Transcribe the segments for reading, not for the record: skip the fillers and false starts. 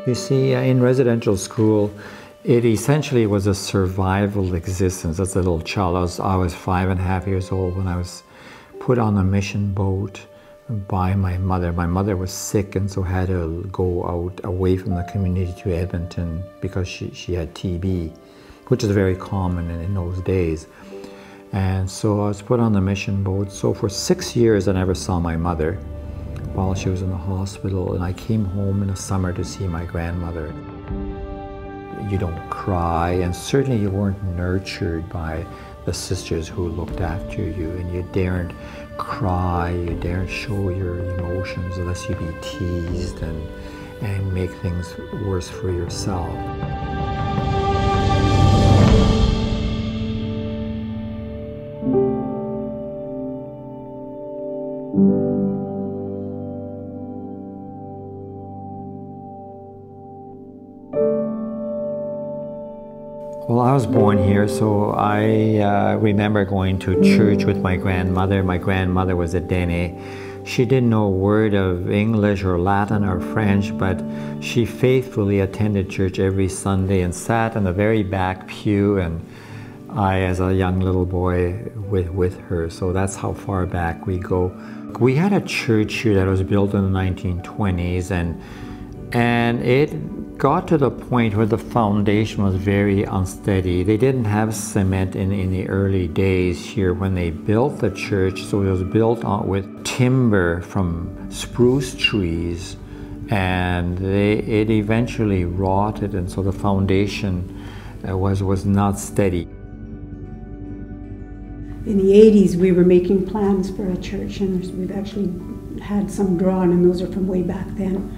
You see, in residential school, it essentially was a survival existence. As a little child, I was 5.5 years old when I was put on a mission boat by my mother. My mother was sick and so had to go out away from the community to Edmonton because she had TB, which is very common in those days. And so I was put on the mission boat. So for 6 years I never saw my mother while she was in the hospital, and I came home in the summer to see my grandmother. You don't cry, and certainly you weren't nurtured by the sisters who looked after you, and you daren't cry, you daren't show your emotions unless you be teased and make things worse for yourself. Well, I was born here, so I remember going to church with my grandmother. My grandmother was a Dene. She didn't know a word of English or Latin or French, but she faithfully attended church every Sunday and sat in the very back pew, and I, as a young little boy, with her. So that's how far back we go. We had a church here that was built in the 1920s, and it got to the point where the foundation was very unsteady. They didn't have cement in the early days here when they built the church, so it was built with timber from spruce trees, and it eventually rotted, and so the foundation was not steady. In the 80s, we were making plans for a church, and we've actually had some drawn, and those are from way back then.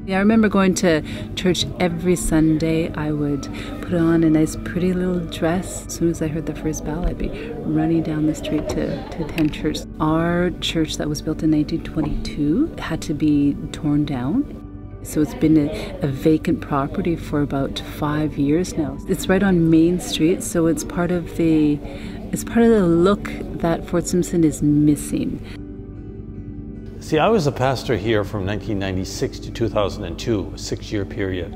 Yeah, I remember going to church every Sunday. I would put on a nice pretty little dress. As soon as I heard the first bell, I'd be running down the street to attend church. Our church that was built in 1922 had to be torn down. So it's been a vacant property for about 5 years now. It's right on Main Street, so it's part of the look that Fort Simpson is missing. See, I was a pastor here from 1996 to 2002, a 6-year period.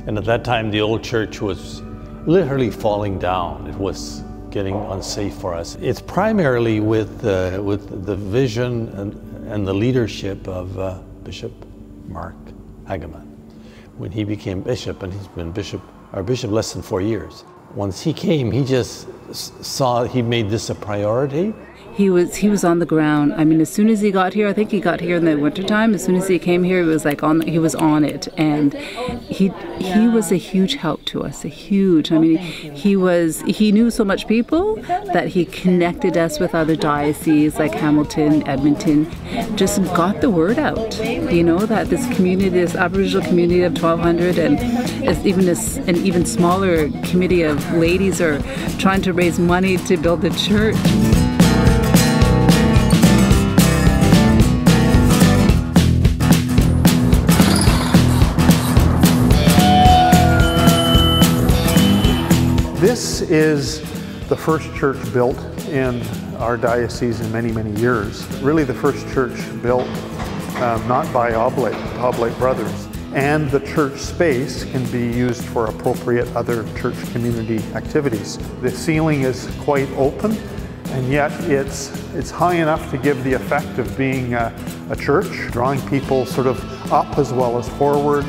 And at that time, the old church was literally falling down. It was getting unsafe for us. It's primarily with the vision and the leadership of Bishop Mark Hageman. When he became bishop, and he's been our bishop less than 4 years. Once he came, he just saw, he made this a priority. He was on the ground. I mean, as soon as he got here, I think he got here in the wintertime. As soon as he came here, he was like he was on it, and he was a huge help to us. I mean, he knew so much people that he connected us with other dioceses like Hamilton, Edmonton, just got the word out. You know, that this community, this Aboriginal community of 1,200, and an even smaller committee of ladies are trying to raise money to build a church. This is the first church built in our diocese in many, many years. Really the first church built not by Oblate Brothers. And the church space can be used for appropriate other church community activities. The ceiling is quite open, and yet it's high enough to give the effect of being a church, drawing people sort of up as well as forward,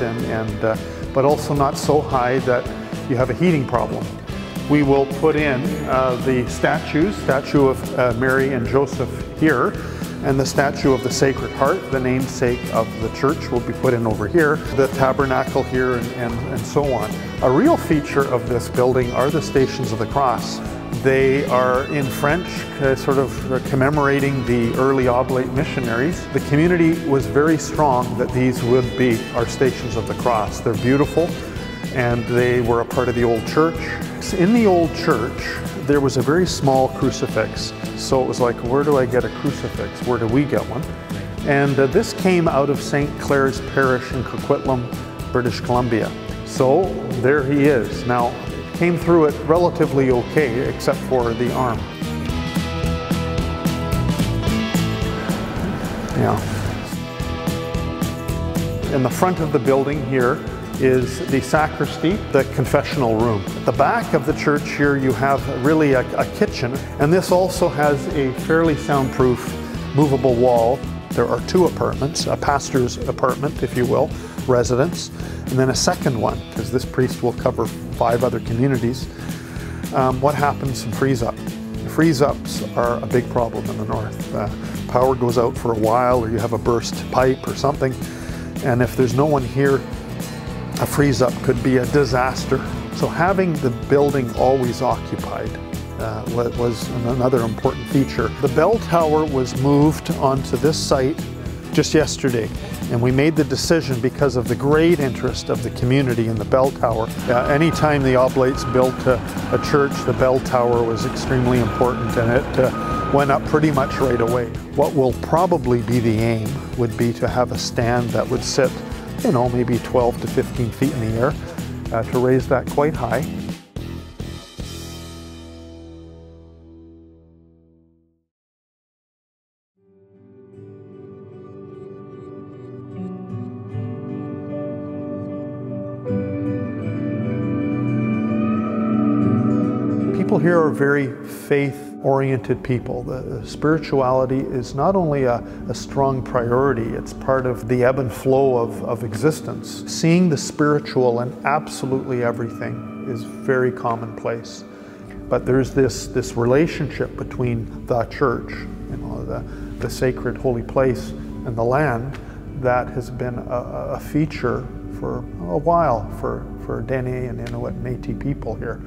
but also not so high that you have a heating problem. We will put in the statue of Mary and Joseph here, and the statue of the Sacred Heart, the namesake of the church, will be put in over here, the tabernacle here, and so on. A real feature of this building are the Stations of the Cross. They are in French, sort of commemorating the early Oblate missionaries. The community was very strong that these would be our Stations of the Cross. They're beautiful, and they were a part of the old church. In the old church, there was a very small crucifix. So it was like, where do I get a crucifix? Where do we get one? And this came out of St. Clair's Parish in Coquitlam, British Columbia. So there he is. Now, came through it relatively okay, except for the arm. Yeah. In the front of the building here is the sacristy, the confessional room. At the back of the church here you have really a kitchen, and this also has a fairly soundproof movable wall. There are two apartments, a pastor's apartment, if you will, residence, and then a second one, because this priest will cover 5 other communities. What happens in freeze-up? Freeze-ups are a big problem in the north. Power goes out for a while, or you have a burst pipe or something, and if there's no one here, a freeze-up could be a disaster. So having the building always occupied was another important feature. The bell tower was moved onto this site just yesterday, and we made the decision because of the great interest of the community in the bell tower. Anytime the Oblates built a church, the bell tower was extremely important, and it went up pretty much right away. What will probably be the aim would be to have a stand that would sit, you know, maybe 12 to 15 feet in the air, to raise that quite high. People here are very faith-oriented people. The spirituality is not only a strong priority, it's part of the ebb and flow of existence. Seeing the spiritual in absolutely everything is very commonplace. But there's this relationship between the church, you know, the sacred holy place, and the land that has been a feature for a while for Dene and Inuit and Métis people here.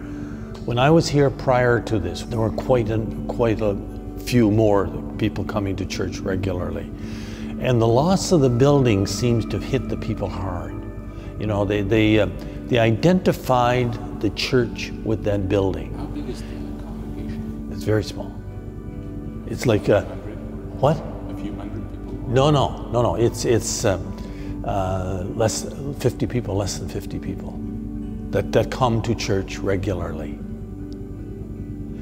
When I was here prior to this, there were quite a few more people coming to church regularly. And the loss of the building seems to have hit the people hard. You know, they identified the church with that building. How big is the congregation? It's very small. It's like a, what? A few hundred people? No. It's less 50 people, less than 50 people that come to church regularly.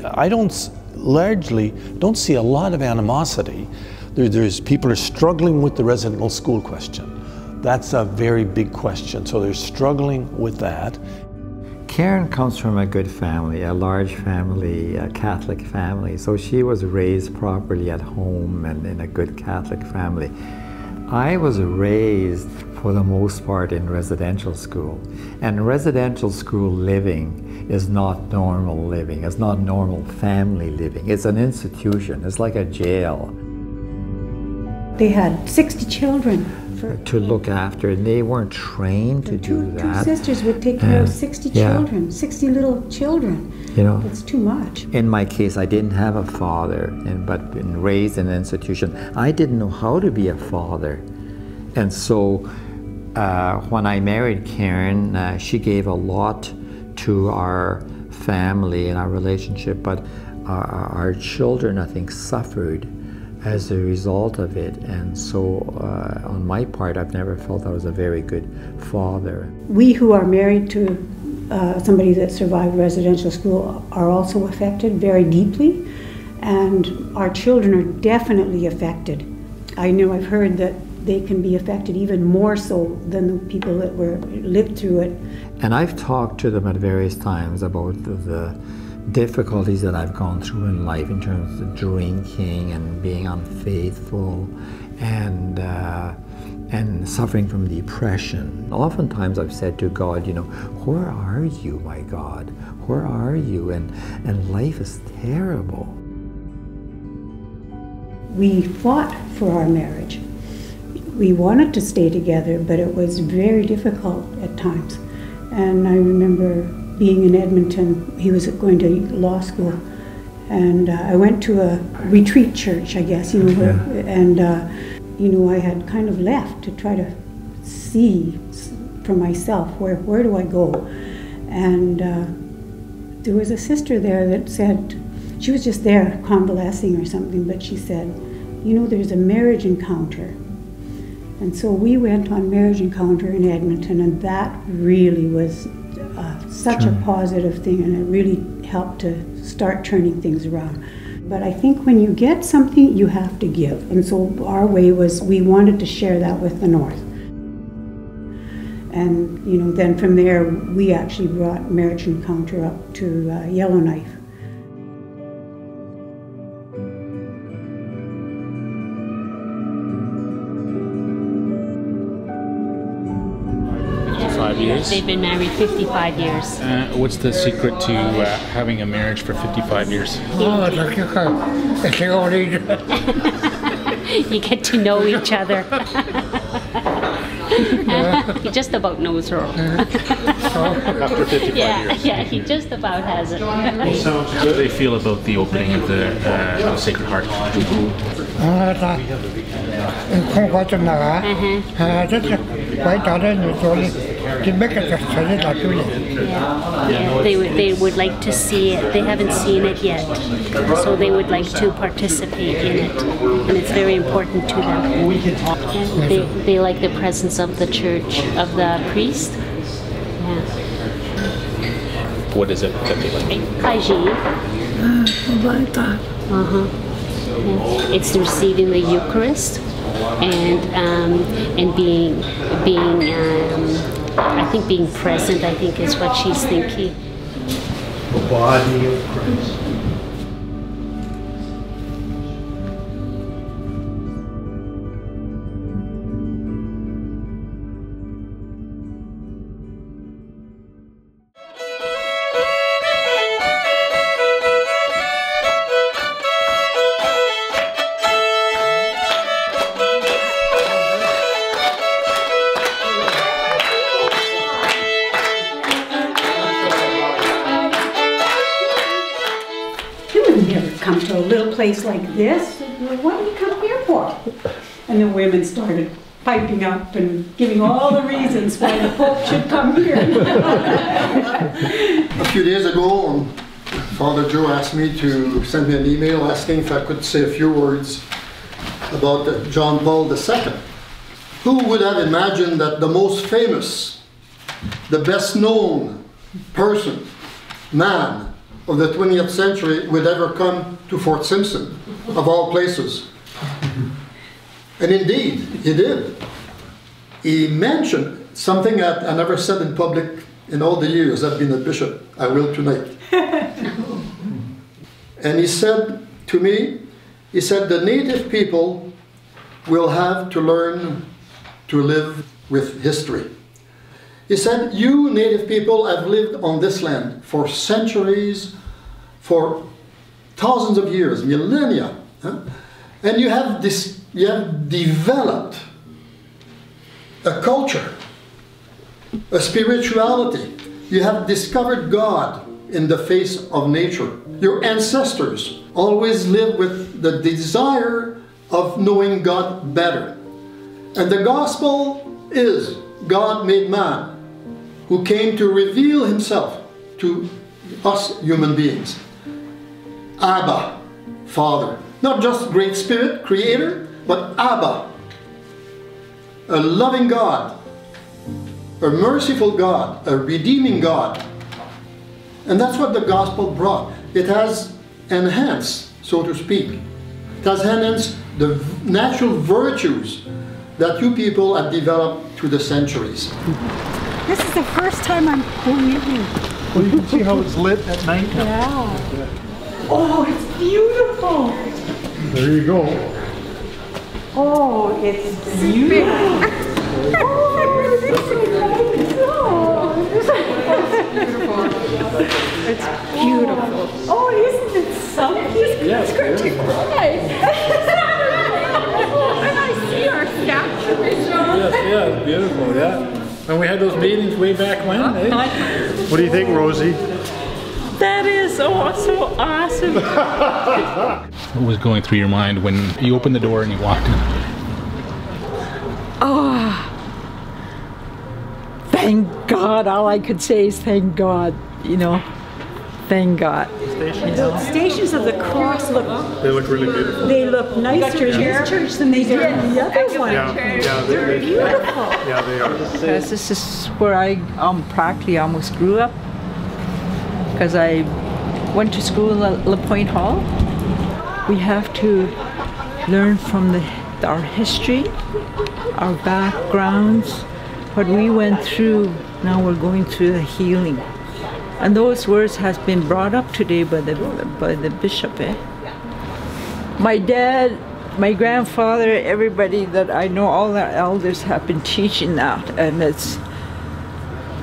I largely don't see a lot of animosity. There's people are struggling with the residential school question. That's a very big question, so they're struggling with that. Karen comes from a good family, a large family, a Catholic family, so she was raised properly at home and in a good Catholic family. I was raised, for the most part, in residential school. And residential school living is not normal living. It's not normal family living. It's an institution. It's like a jail. They had 60 children. To look after, and they weren't trained to do that. Two sisters would take care of 60 children, 60 little children. You know, it's too much. In my case, I didn't have a father, but been raised in an institution. I didn't know how to be a father. And so when I married Karen, she gave a lot to our family and our relationship, but our children, I think, suffered as a result of it. And so on my part, I've never felt I was a very good father. We who are married to somebody that survived residential school are also affected very deeply, and our children are definitely affected. I know I've heard that they can be affected even more so than the people that lived through it. And I've talked to them at various times about the difficulties that I've gone through in life in terms of drinking and being unfaithful and suffering from depression. Oftentimes I've said to God, you know, where are you, my God? Where are you? And life is terrible. We fought for our marriage. We wanted to stay together, but it was very difficult at times. And I remember being in Edmonton. He was going to law school, and I went to a retreat church, I guess, you know, and you know, I had kind of left to try to see for myself where do I go. And there was a sister there that said, she was just there convalescing or something, but she said, you know, there's a marriage encounter. And so we went on marriage encounter in Edmonton, and that really was such a positive thing, and it really helped to start turning things around. But I think when you get something, you have to give. And so our way was, we wanted to share that with the North. And then from there, we actually brought Marriage Encounter up to Yellowknife. Years. They've been married 55 years. What's the secret to having a marriage for 55 years? You get to know each other. He just about knows her. After 55 years. Yeah, he just about has it. How do they feel about the opening of the Sacred Heart? They would like to see it. They haven't seen it yet, so they would like to participate in it, and it's very important to them. And they like the presence of the church, of the priest. Yeah. What is it that they like? It's receiving the Eucharist and being I think being present, I think, is what she's thinking. The body of Christ. Come to a little place like this. What do you come here for? And the women started piping up and giving all the reasons why the Pope should come here. A few days ago, Father Joe asked me to send me an email asking if I could say a few words about John Paul II. Who would have imagined that the most famous, the best known person, man, of the 20th century would ever come to Fort Simpson, of all places. And indeed, he did. He mentioned something that I never said in public in all the years I've been a bishop. I will tonight. And he said to me, he said, the native people will have to learn to live with history. He said, you native people have lived on this land for centuries, for thousands of years, millennia, and you have developed a culture, a spirituality. You have discovered God in the face of nature. Your ancestors always lived with the desire of knowing God better. And the gospel is God made man, who came to reveal himself to us human beings. Abba, Father. Not just Great Spirit, Creator, but Abba. A loving God, a merciful God, a redeeming God. And that's what the gospel brought. It has enhanced, so to speak. It has enhanced the natural virtues that you people have developed through the centuries. This is the first time I'm going in here. Well, you can see how it's lit at night. Yeah. Oh, it's beautiful. There you go. Oh, it's beautiful. It's beautiful. Oh, isn't it something? It's going to cry. When I see our statue. Yeah, it's beautiful, yeah. And we had those meetings way back when, eh? What do you think, Rosie? That is so awesome. What was going through your mind when you opened the door and you walked in? Oh, thank God. All I could say is thank God, you know. Thank God. The Stations of the Cross look... They look really beautiful. They look nicer in this church than they do in the other one. They're beautiful. Yeah, they are. Because this is where I practically almost grew up. Because I went to school at La Pointe Hall. We have to learn from our history, our backgrounds, what we went through, now we're going through the healing. And those words has been brought up today by the bishop. My dad, my grandfather, everybody that I know, all our elders have been teaching that, and this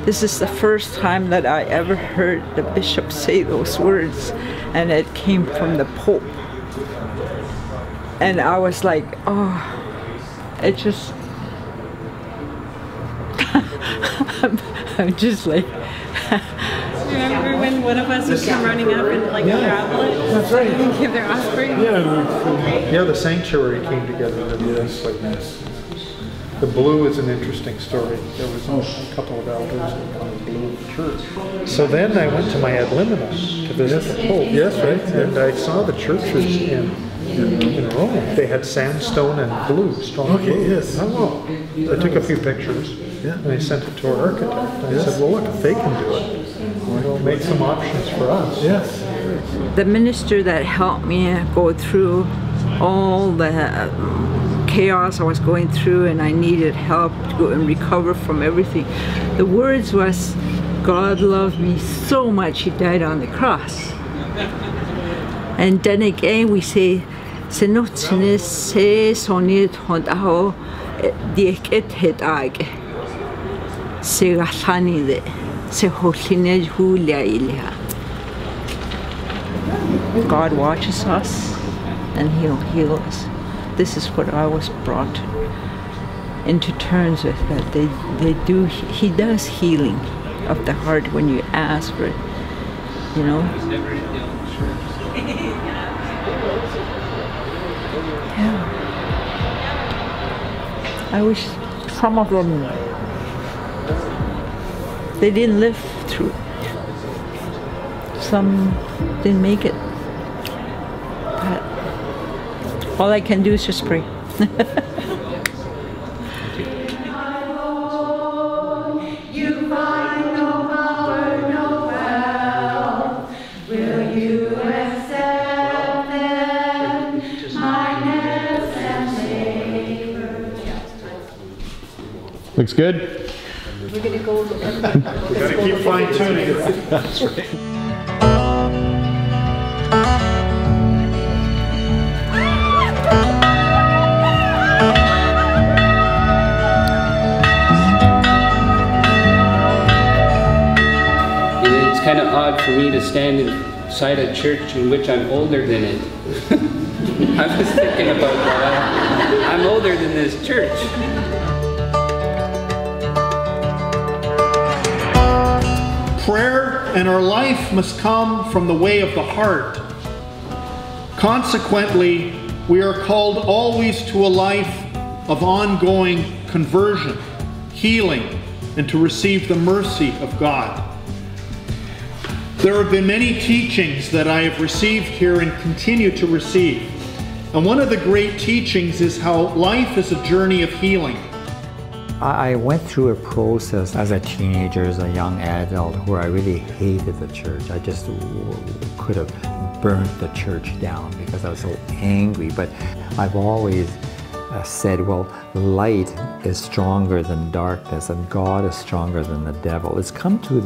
is the first time that I ever heard the bishop say those words, and it came from the Pope. And I was like, oh, it just, I'm just like. Remember when one of us would come running up and like unravel it? That's right. And give their offering? Yeah, the sanctuary came together. Yes. Like this. The blue is an interesting story. There was a couple of elders on the blue church. So then I went to my ad limina to visit the Pope. Yes, right. And I saw the churches in Rome. They had sandstone and blue, strong blue. Okay, yes. Oh, I took a few pictures. Yeah. And I sent it to our architect. I said, well, look, if they can do it, we'll make some options for us. Yes. The minister that helped me go through all the chaos I was going through, and I needed help to go and recover from everything. The words was, God loved me so much, He died on the cross. And then again we say, Senotine se sonit hondaho dieket hetage. Se galanide, se holine julia ilha. God watches us and He'll heal us. This is what I was brought into terms with, that He does healing of the heart when you ask for it, you know. Yeah. I wish some of them, they didn't live through it. Some didn't make it. But all I can do is just pray. Looks good? We're going to go. We've got to keep fine-tuning it. That's right. It's kind of odd for me to stand inside a church in which I'm older than it. I was thinking about that. I'm older than this church. Prayer and our life must come from the way of the heart. Consequently, we are called always to a life of ongoing conversion, healing, and to receive the mercy of God. There have been many teachings that I have received here and continue to receive. And one of the great teachings is how life is a journey of healing. I went through a process as a teenager, as a young adult, where I really hated the church. I just could have burnt the church down because I was so angry. But I've always said, well, light is stronger than darkness, and God is stronger than the devil. It's come to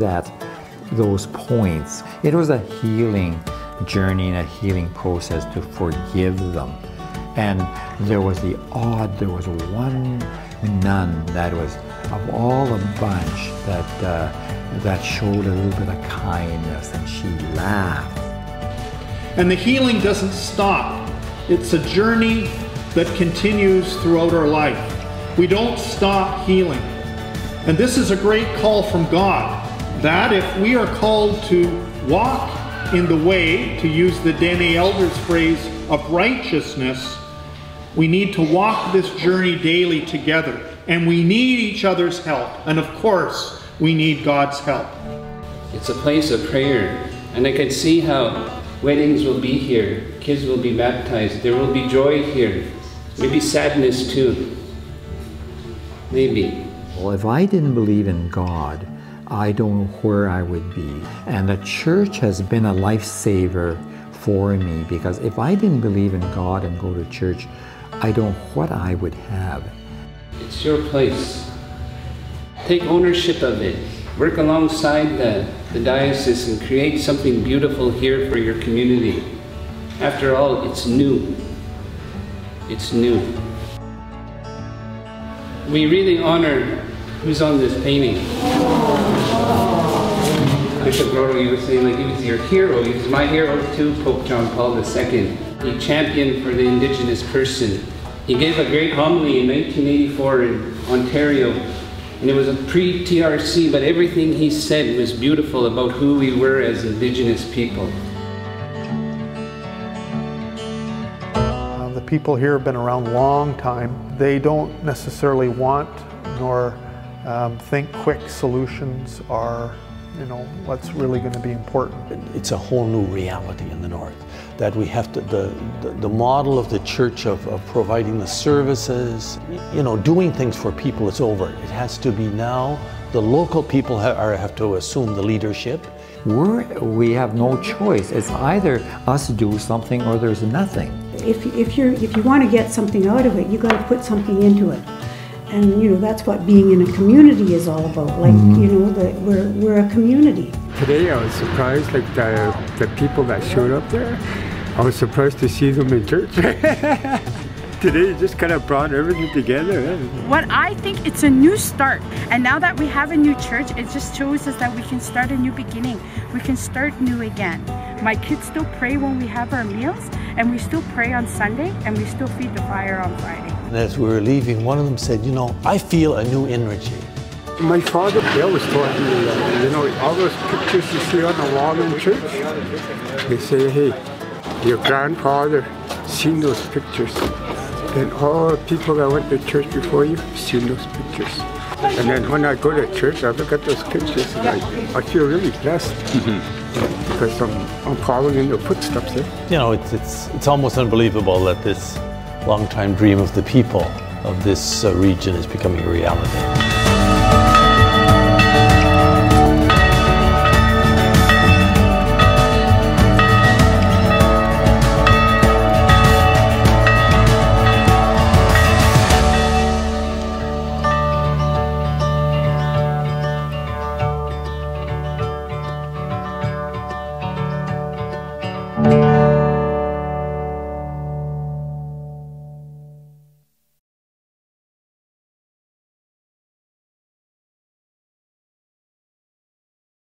those points. It was a healing journey and a healing process to forgive them. And there was one nun that was, of all the bunch, that showed a little bit of kindness, and she laughed. And the healing doesn't stop. It's a journey that continues throughout our life. We don't stop healing. And this is a great call from God, that if we are called to walk in the way, to use the Dene elders' phrase, of righteousness, we need to walk this journey daily together, and we need each other's help, and of course we need God's help. It's a place of prayer, and I can see how weddings will be here, kids will be baptized, there will be joy here, maybe sadness too, maybe. Well, if I didn't believe in God, I don't know where I would be. And the church has been a lifesaver for me, because if I didn't believe in God and go to church, I don't know what I would have. It's your place. take ownership of it. Work alongside the diocese and create something beautiful here for your community. After all, it's new. It's new. We really honor who's on this painting. Bishop Roro, you were saying like he was your hero. He was my hero too, Pope John Paul II. He championed for the Indigenous person. He gave a great homily in 1984 in Ontario, and it was a pre-TRC, but everything he said was beautiful about who we were as Indigenous people. The people here have been around a long time. They don't necessarily want nor think quick solutions are, you know, what's really going to be important. It's a whole new reality in the North, that we have to, the model of the church of providing the services, you know, doing things for people is over. It has to be now. The local people have to assume the leadership. We have no choice. It's either us do something or there's nothing. If you want to get something out of it, you got to put something into it. And you know, that's what being in a community is all about. Like, you know, that we're a community. Today I was surprised, like the people that showed up there. I was surprised to see them in church. Today it just kind of brought everything together. What I think, it's a new start. And now that we have a new church, it just shows us that we can start a new beginning. We can start new again. My kids still pray when we have our meals, and we still pray on Sunday, and we still feed the fire on Friday. And as we were leaving, one of them said, you know, I feel a new energy. My father, they always told me, you know, all those pictures you see on the wall in church, they say, hey, your grandfather seen those pictures. And all the people that went to church before you seen those pictures. And then when I go to church, I look at those pictures and I feel really blessed. Because I'm following in the footsteps there. You know, it's almost unbelievable that this long-time dream of the people of this region is becoming a reality.